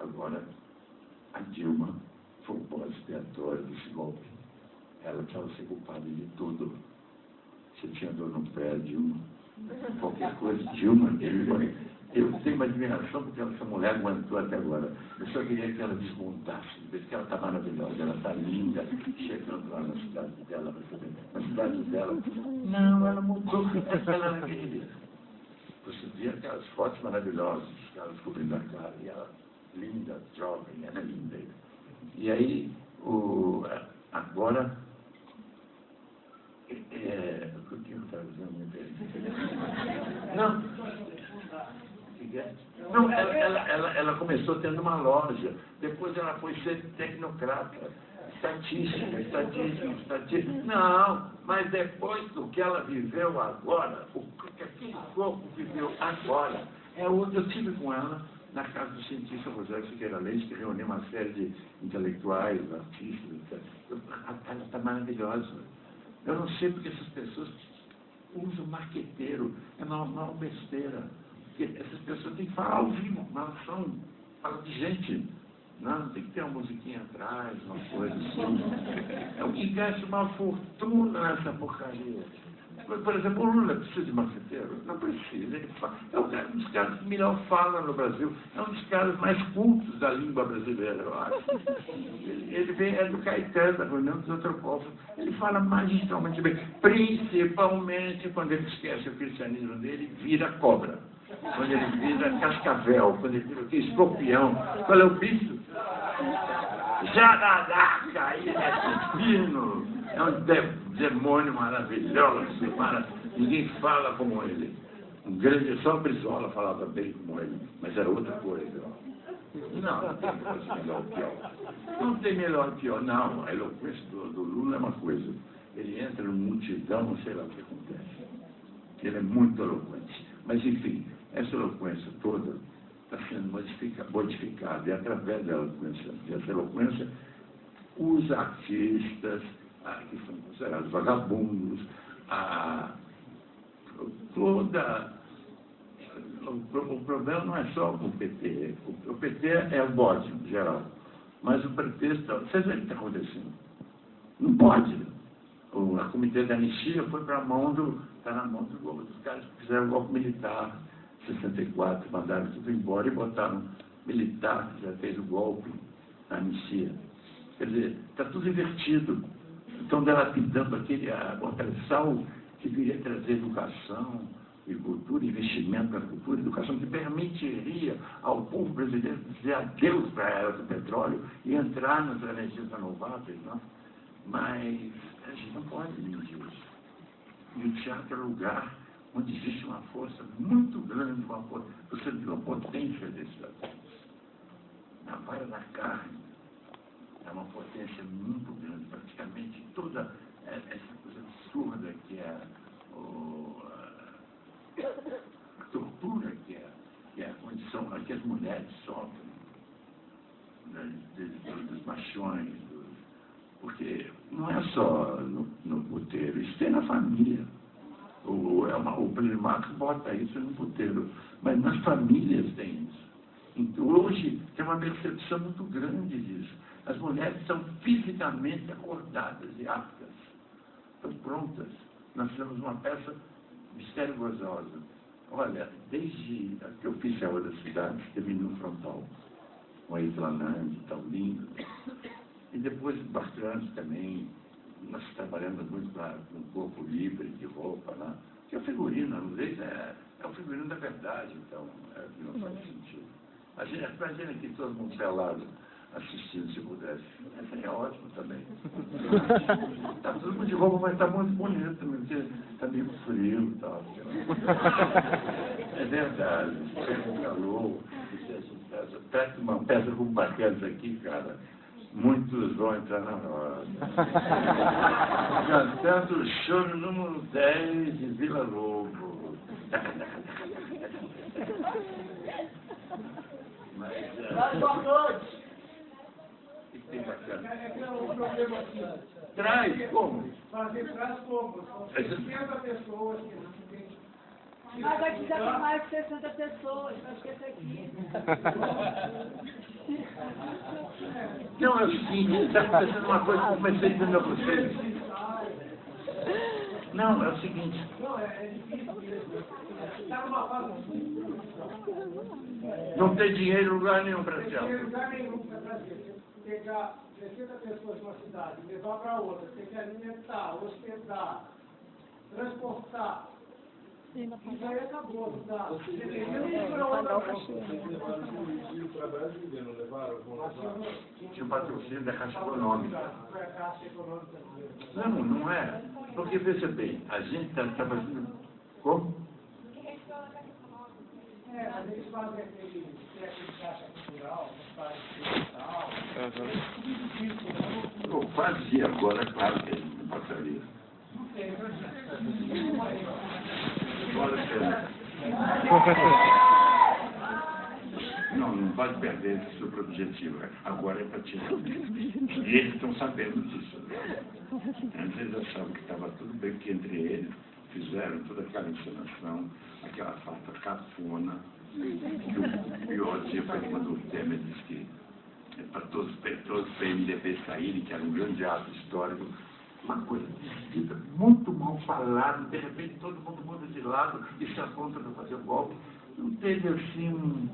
Agora, a Dilma foi o bote expiatório desse golpe. Ela precisava ser culpada de tudo. Você tinha dor no pé, Dilma. Qualquer coisa, Dilma, eu tenho uma admiração porque essa mulher aguentou até agora. Eu só queria que ela desmontasse, porque ela está maravilhosa, ela está linda, chegando lá na cidade dela, na cidade dela. Não, ela mudou, ela não queria. Você via aquelas fotos maravilhosas, ela descobrindo a cara, e ela linda, jovem, era linda. E aí, Agora, o que eu estava dizendo? Não, ela começou tendo uma loja, depois ela foi ser tecnocrata, estatística. Não, mas depois do que ela viveu agora, o que aquele corpo viveu agora, eu estive com ela na casa do cientista Rogério Siqueira Leite, que reuniu uma série de intelectuais, artistas, etc. Ela está maravilhosa. Eu não sei porque essas pessoas usam marqueteiro, é uma besteira. Porque essas pessoas têm que falar ao vivo, mas falam de gente. Não, tem que ter uma musiquinha atrás, uma coisa assim. É o que gasta uma fortuna nessa porcaria. Por exemplo, o Lula precisa de marqueteiro? Não precisa. Ele fala. É um dos caras que melhor fala no Brasil. É um dos caras mais cultos da língua brasileira, eu acho. Ele é do Caetano, da reunião dos antropólogos. Ele fala magistralmente bem, principalmente quando ele esquece o cristianismo dele, vira cobra. Quando ele vira cascavel, quando ele vira escorpião. Qual é o bicho? Jararaca, ele é divino. É um demônio maravilhoso. Ninguém fala como ele. Um grande, só Brizola falava bem como ele, mas era outra coisa. Não tem coisa melhor ou pior. Não tem melhor ou pior, não. A eloquência do Lula é uma coisa. Ele entra numa multidão, não sei lá o que acontece. Ele é muito eloquente. Mas, enfim, essa eloquência toda está sendo modificada. E através dessa eloquência, os artistas, que são considerados vagabundos, o problema não é só com o PT. O PT é o bode, em geral. Mas o pretexto, vocês veem o que está acontecendo. Não pode. A comitê da anistia foi para a mão está na mão dos caras que fizeram o golpe militar, 64, mandaram tudo embora e botaram militar, que já fez o golpe, a anistia. Quer dizer, está tudo invertido. Estão dilapidando aquele sal que viria trazer educação e cultura, investimento na cultura, educação que permitiria ao povo brasileiro dizer adeus para a era do petróleo e entrar nas energias renováveis, não? Mas a gente não pode medir isso. E o teatro é um lugar onde existe uma força muito grande, você viu a potência desses atores. Na vara da carne, é uma potência muito grande, praticamente toda essa coisa absurda que é a tortura que é a condição que as mulheres sofrem, dos machões, porque não é só no puteiro, isso tem na família. O Plínio Marcos bota isso no puteiro, mas nas famílias tem isso. Então, hoje tem uma percepção muito grande disso. As mulheres são fisicamente acordadas e aptas, estão prontas. Nós fizemos uma peça mistério gozosa. Olha, desde que eu fiz Céu das Cidades, teve no Frontal, com a Islanande, tão lindo. E depois Barcanos também, nós trabalhamos muito com o corpo livre, de roupa lá. Que é o figurino, às vezes é o figurino da verdade, então não faz sentido. Imagina aqui todo mundo pelado assistindo, se pudesse. Essa aí é ótimo também. Está todo mundo de roupa, mas está muito bonito também, porque está meio frio e tal. É verdade, pega um calor, pega uma peça com bacanas aqui, cara. Muitos vão entrar na roda. Cantando o choro número 10 de Vila Lobo. Mas, boa noite. O que tem bacana? É que é um problema aqui. Traz como? Traz como? São 60 pessoas que não tem. Mas aqui já tem mais de 60 pessoas, acho que esse aqui. Não, é o seguinte, está acontecendo uma coisa que eu comecei a dizer a vocês. Não, é o seguinte. Não, é difícil mesmo. Está numa fase Não tem dinheiro em lugar nenhum para não tem teatro. lugar nenhum para trazer. Pegar 60 pessoas numa cidade, levar para outra, tem que alimentar, hospedar, transportar. E aí acabou, tá? Vocês levaram o Gil para Brasília, não levaram? Tinha o patrocínio da Caixa Econômica. Foi a Caixa Econômica brasileira. Não, não é. Porque, veja bem, a gente está fazendo... Como? Mas eles fazem aquele Caixa Cultural, fazem digital. Eu fazia agora, claro que a gente não passaria. Não sei, Agora, não pode perder esse super objetivo. Agora é para tirar. E eles estão sabendo disso. Antes eles achavam que estava tudo bem, porque entre eles fizeram toda aquela encenação, aquela farta cafona, que o pior dia foi quando o Temer disse que para todos os PMDBs saírem, que era um grande ato histórico, uma coisa decidida, muito mal falado, de repente todo mundo muda de lado e se aponta para fazer o golpe. Não teve assim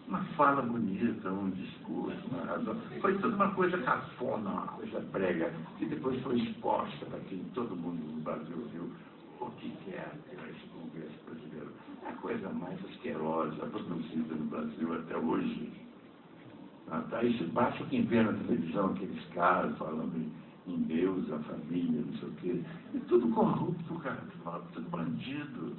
uma fala bonita, um discurso, uma razão. Foi toda uma coisa cafona, uma coisa brega, que depois foi exposta para quem todo mundo no Brasil viu o que é esse Congresso brasileiro. É a coisa mais asquerosa produzida no Brasil até hoje. Isso basta quem vê na televisão aqueles caras falando em Deus, a família, não sei o quê. É tudo corrupto, cara, tudo bandido.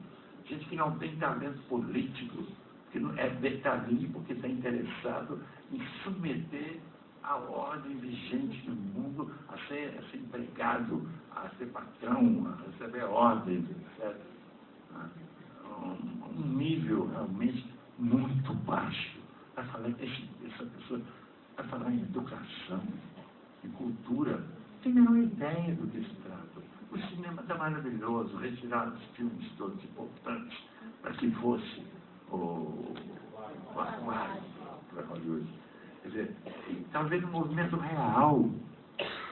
Gente que não tem talento político, que não está ali porque está interessado em submeter a ordem vigente do mundo a ser empregado, a ser patrão, a receber ordens, etc. Um nível realmente muito baixo. Para falar essa pessoa, para falar em educação, em cultura, não tem a menor ideia do que se trata. O cinema está maravilhoso, retirar os filmes todos importantes para que fosse o aquário para Hollywood. Quer dizer, está havendo um movimento real.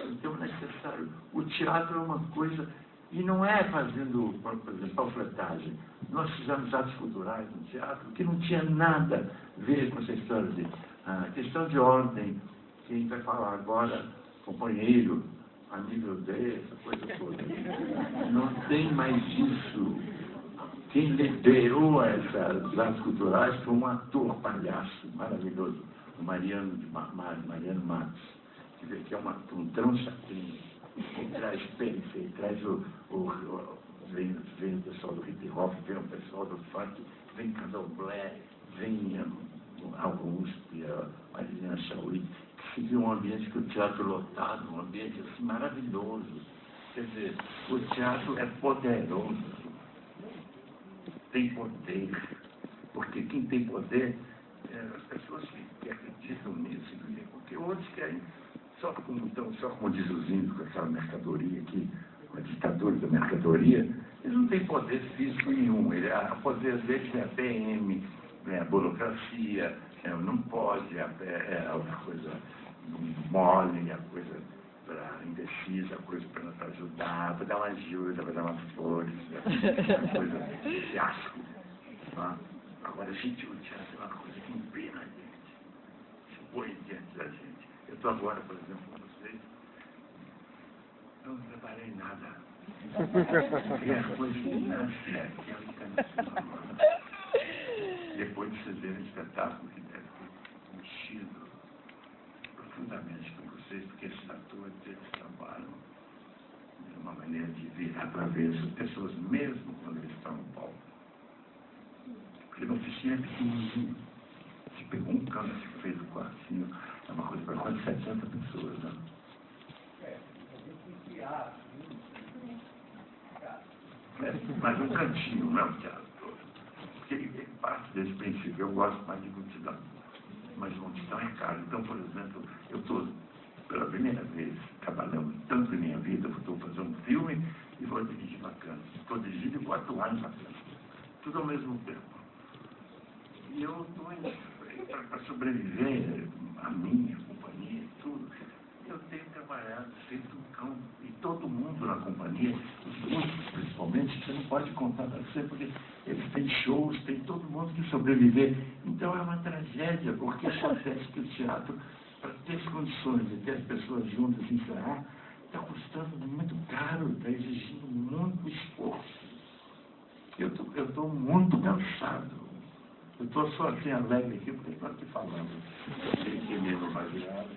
Então é necessário. O teatro é uma coisa, e não é fazendo, por exemplo, panfletagem. Nós fizemos atos culturais no teatro que não tinha nada a ver com essa história de questão de ordem, que a gente vai falar agora, companheiro, amigo dessa coisa toda. Não tem mais isso. Quem liderou essas artes culturais foi um ator palhaço maravilhoso, o Mariano Matos, que é um trançapinho, que traz periferia, traz vem o pessoal do hip hop, vem o pessoal do funk, vem candomblé, vem Augusto, a Marina Chauí, que se viu um ambiente que o teatro lotado, um ambiente assim maravilhoso. Quer dizer, o teatro é poderoso, tem poder, porque quem tem poder as pessoas que acreditam nisso, porque outros querem, só como diz os índios, com aquela mercadoria aqui, a ditadura da mercadoria, eles não têm poder físico nenhum. O poder deles é a PM, a burocracia, não pode, é uma coisa mole, a coisa indecisa, a coisa para ajudar, para dar uma ajuda, para dar umas flores, uma coisa de fiasco. Agora, gente, o teatro é uma coisa que empina a gente, se põe diante da gente. Eu estou agora, por exemplo, com vocês, eu não preparei nada. E a coisa que nasce é aquela que está nascendo agora. Depois de vocês verem o espetáculo que deve ter mexido profundamente com vocês, porque esses atores, eles trabalham de uma maneira de virar para ver as pessoas mesmo quando eles estão no palco. Porque na oficina é pequenininho. Se pegou um canto, se fez o quartinho, é uma coisa para quase 70 pessoas, né? Mas um cantinho, não é um teatro todo. Porque ele parte desse princípio. Eu gosto mais de multidão. Mas multidão é caro. Então, por exemplo, eu estou, pela primeira vez, trabalhando tanto em minha vida, estou fazendo um filme e vou dirigir Bacanas. Estou dirigindo e vou atuar em Bacanas. Tudo ao mesmo tempo. E eu estou para sobreviver, a minha companhia, tudo. Eu tenho trabalhado, feito um cão, e todo mundo na companhia, os músicos principalmente, você não pode contar para você, porque eles têm shows, tem todo mundo que sobreviver. Então é uma tragédia, porque acontece que o teatro, para ter as condições de ter as pessoas juntas e encerrar, está custando muito caro, está exigindo muito esforço. Eu tô muito cansado. Eu estou só assim alegre aqui porque estou aqui falando. Que mesmo baseado.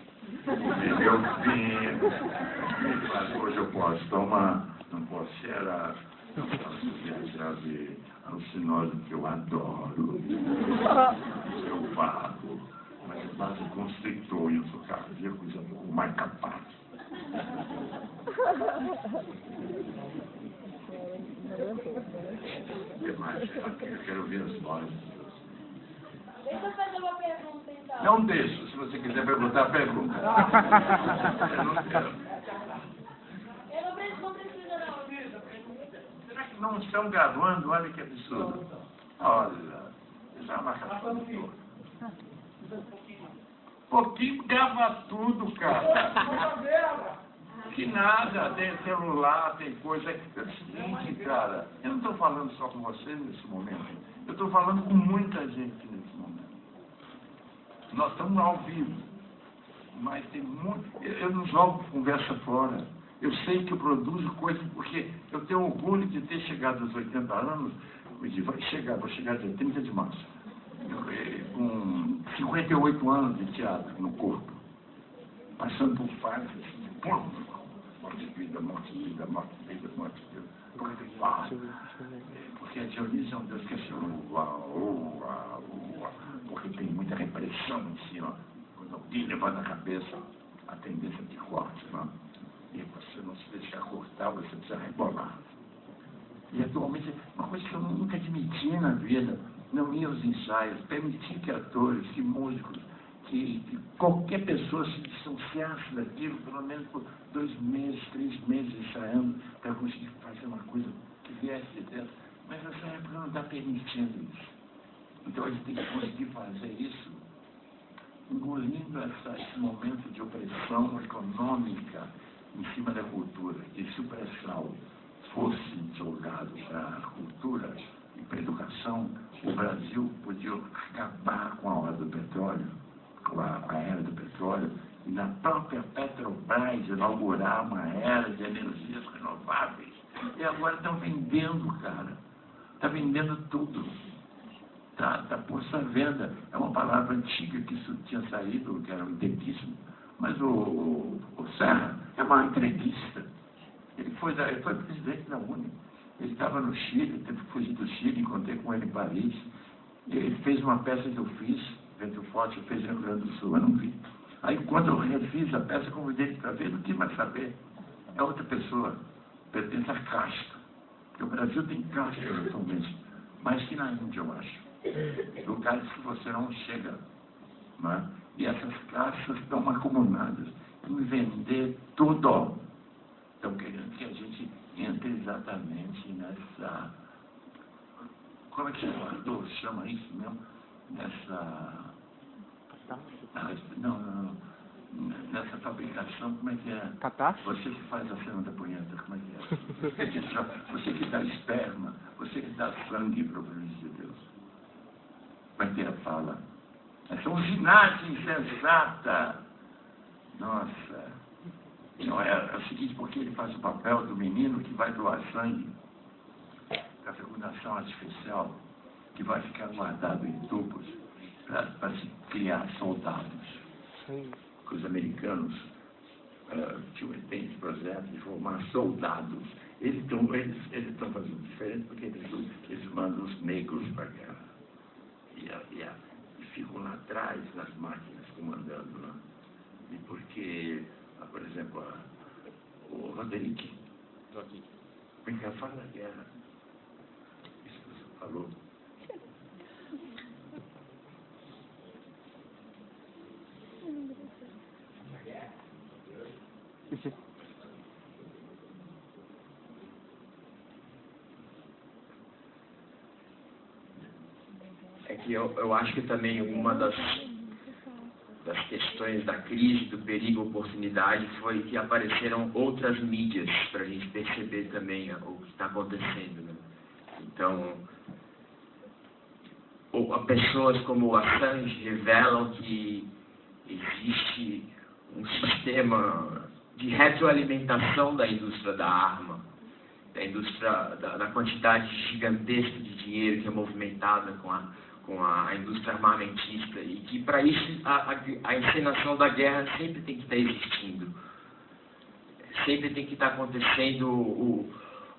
Meu filho. Hoje eu posso tomar, não posso cheirar, não posso viajar de alucinógeno que eu adoro. Eu vago, mas eu faço constrictor e eu sou cardíaco, já estou mais capaz. Eu quero ver as vozes. Deixa eu fazer uma pergunta, então. Não deixo. Se você quiser perguntar, pergunta. Eu não quero. Eu não precisa, não. Será que não estão gravando? Olha que absurdo. Olha, já é uma marcação de tudo. Pouquinho grava tudo, cara. Que nada, tem celular, tem coisa. É o seguinte, cara, eu não estou falando só com você nesse momento. Eu estou falando com muita gente nesse momento. Nós estamos ao vivo, mas tem muito. Eu não jogo conversa fora. Eu sei que eu produzo coisas, porque eu tenho orgulho de ter chegado aos 80 anos, vou chegar dia 30 de março, com 58 anos de teatro no corpo, passando por fases, morte, vida, morte, vida, morte, vida, morte, vida, porque a Dionísio é um Deus que é porque tem muita repressão em cima. Quando alguém levanta a cabeça, a tendência de corte, não? E você não se deixar cortar, você precisa rebolar. E atualmente, uma coisa que eu nunca admiti na vida, não ia aos ensaios, permitir que atores, que músicos, que qualquer pessoa se distanciasse daquilo, pelo menos por 2 meses, 3 meses ensaiando, para conseguir fazer uma coisa que viesse de dentro. Mas nessa época não está permitindo isso. Então a gente tem que conseguir fazer isso, engolindo esse momento de opressão econômica em cima da cultura. E se o pré-sal fosse jogado para a cultura e para a educação, o Brasil podia acabar com a hora do petróleo, com a era do petróleo, e na própria Petrobras inaugurar uma era de energias renováveis. E agora estão vendendo, cara. Está vendendo tudo. Está posto à venda. É uma palavra antiga que isso tinha saído, que era o entreguismo. Mas o Serra é uma entreguista. Ele foi presidente da UNE. Ele estava no Chile, teve que fugir do Chile, encontrei com ele em Paris. Ele fez uma peça que eu fiz, Vento Forte, eu fiz no Rio Grande do Sul, eu não vi. Aí quando eu refiz a peça, eu convidei ele para ver, não quis mais saber. É outra pessoa, pertence à casta. Porque o Brasil tem casta atualmente, mais que na Índia, eu acho. Lugares que você não chega. Não é? E essas castas estão acumuladas em vender tudo. Estão querendo que a gente entre exatamente nessa... Como é que chama isso mesmo? Nessa... Não. Nessa fabricação, como é que é? Você que faz a cena da punheta, como é que é? Você que dá esperma, você que dá sangue para o filho de Deus. Como é que é? Fala. Essa ginástica insensata. Nossa. Não, é o seguinte, porque ele faz o papel do menino que vai doar sangue para a fecundação artificial, que vai ficar guardado em tubos para se criar soldados. Que os americanos têm esse projeto de formar soldados. Eles estão fazendo diferente porque eles mandam os negros para a guerra. E ficam lá atrás nas máquinas comandando. Né? E porque, por exemplo, o Roderick, vem cá, fala da guerra. Isso que você falou. É que eu acho que também uma das questões da crise, do perigo, oportunidade, foi que apareceram outras mídias para a gente perceber também o que está acontecendo. Né? Então, pessoas como o Assange revelam que existe um sistema de retroalimentação da indústria da arma da indústria, da quantidade gigantesca de dinheiro que é movimentada com a indústria armamentista, e que para isso a encenação da guerra sempre tem que estar existindo, sempre tem que estar acontecendo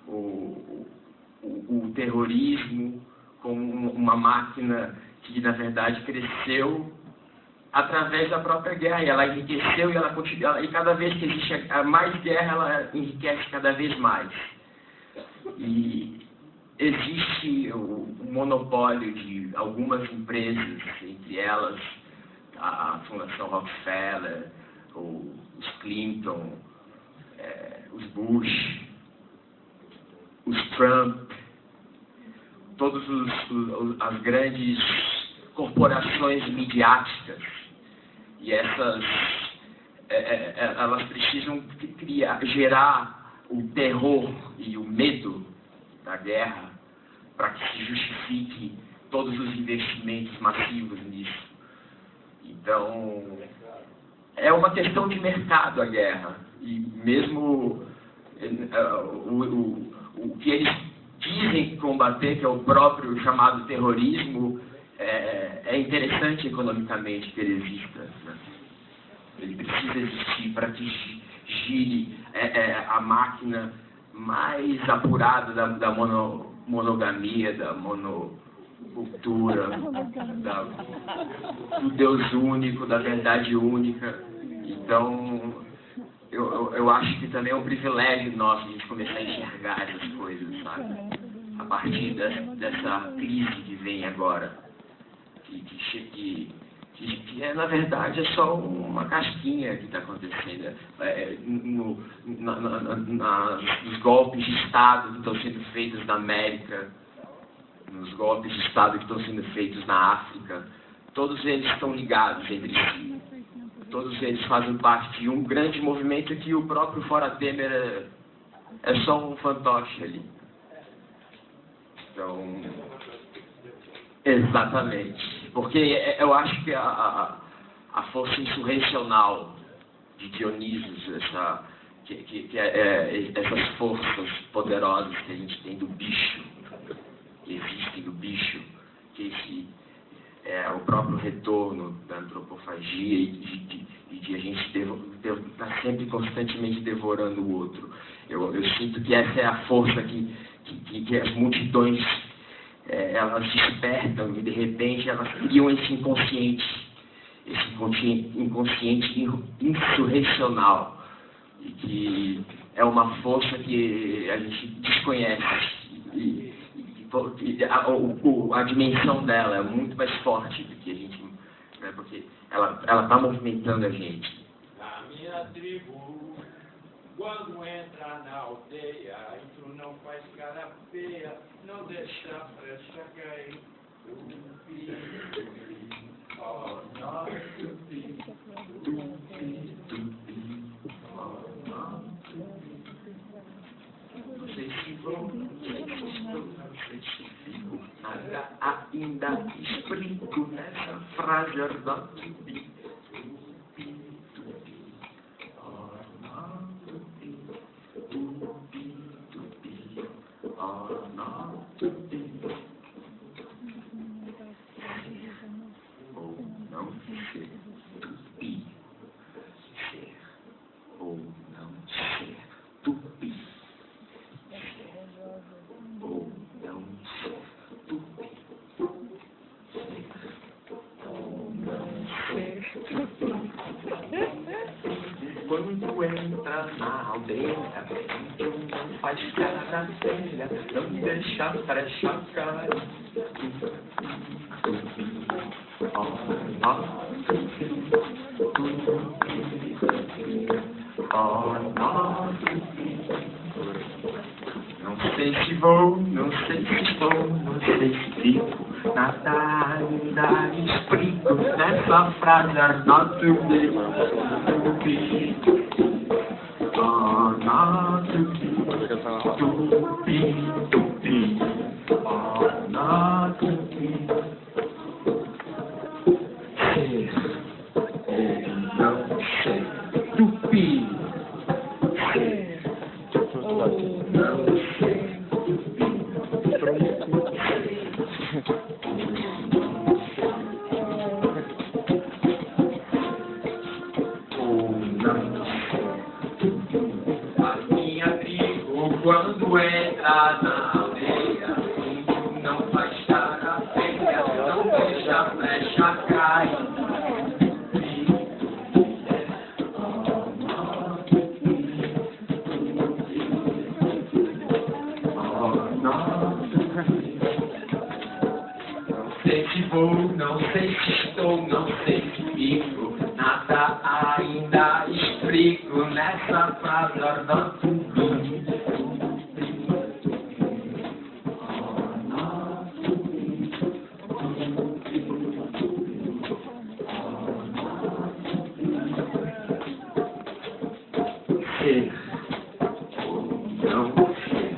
o terrorismo como uma máquina que na verdade cresceu através da própria guerra, e ela enriqueceu e ela continua, e cada vez que existe mais guerra, ela enriquece cada vez mais. E existe o monopólio de algumas empresas, entre elas a Fundação Rockefeller, os Clinton, os Bush, os Trump, todas as grandes corporações midiáticas. E elas precisam gerar o terror e o medo da guerra para que se justifique todos os investimentos massivos nisso. Então, é uma questão de mercado a guerra. E mesmo o que eles dizem combater, que é o próprio chamado terrorismo, é interessante economicamente que ele exista, né? Ele precisa existir para que gire a máquina mais apurada da monogamia, da monocultura, do Deus único, da verdade única. Então, eu acho que também é um privilégio nosso a gente começar a enxergar essas coisas, sabe? A partir dessa crise que vem agora, que na verdade é só uma casquinha que está acontecendo. Nos golpes de Estado que estão sendo feitos na América, nos golpes de Estado que estão sendo feitos na África, todos eles estão ligados entre si. Todos eles fazem parte de um grande movimento que o próprio Fora Temer é só um fantoche ali. Então, exatamente. Porque eu acho que a força insurrecional de Dionísio, essas forças poderosas que a gente tem do bicho, que existem do bicho, que é o próprio retorno da antropofagia e de a gente estar sempre constantemente devorando o outro. Eu sinto que essa é a força que as multidões elas despertam e de repente elas criam esse inconsciente insurrecional, e que é uma força que a gente desconhece, a dimensão dela é muito mais forte do que a gente, né, porque ela está movimentando a gente. Na minha tribo, quando entra na aldeia, e tu não faz cara feia, não deixa a frecha cair. Oh, não, não sei se vão, não sei se fico, nada ainda explico nessa frase ardente. Quando entra na aldeia, não faz cara feia, não deixa a frecha cair. Não sei se vou, não sei se estou, não sei se fico, nada ainda explico nessa frase ardente. Tupi. não sei. A minha tribo quando entra na aldeia, não faz cara feia, não deixa a flecha cair. Não sei se vou, não sei se estou, não sei se fico, nada ainda explico nessa frase ornantubi. Ser ou não ser.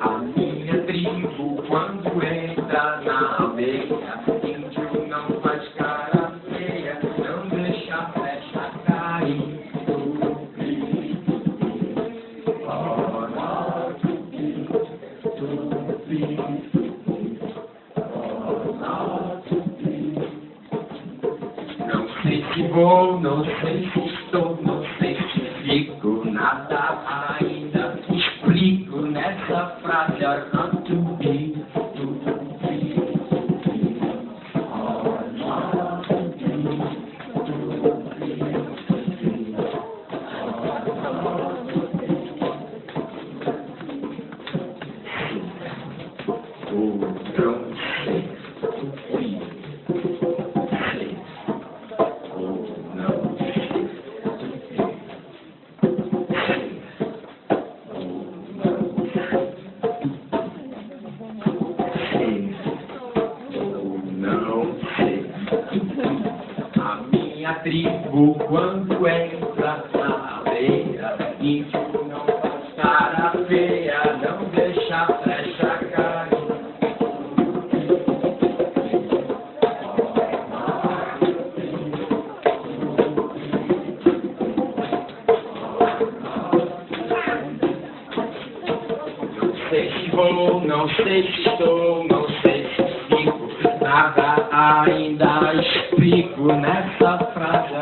A minha tribo quando entra na aldeia, índio não faz cara feia, não deixa a flecha cair. Não sei se vou, não sei se estou, não sei se fico, nada ainda explico nessa frase ornantubi. Ou não sei. A minha tribo quando entra na aldeia, índio não faz cara feia, não deixa a flecha cair. Não sei se vou, não sei se estou, não sei se fico, nada ainda explico nessa frase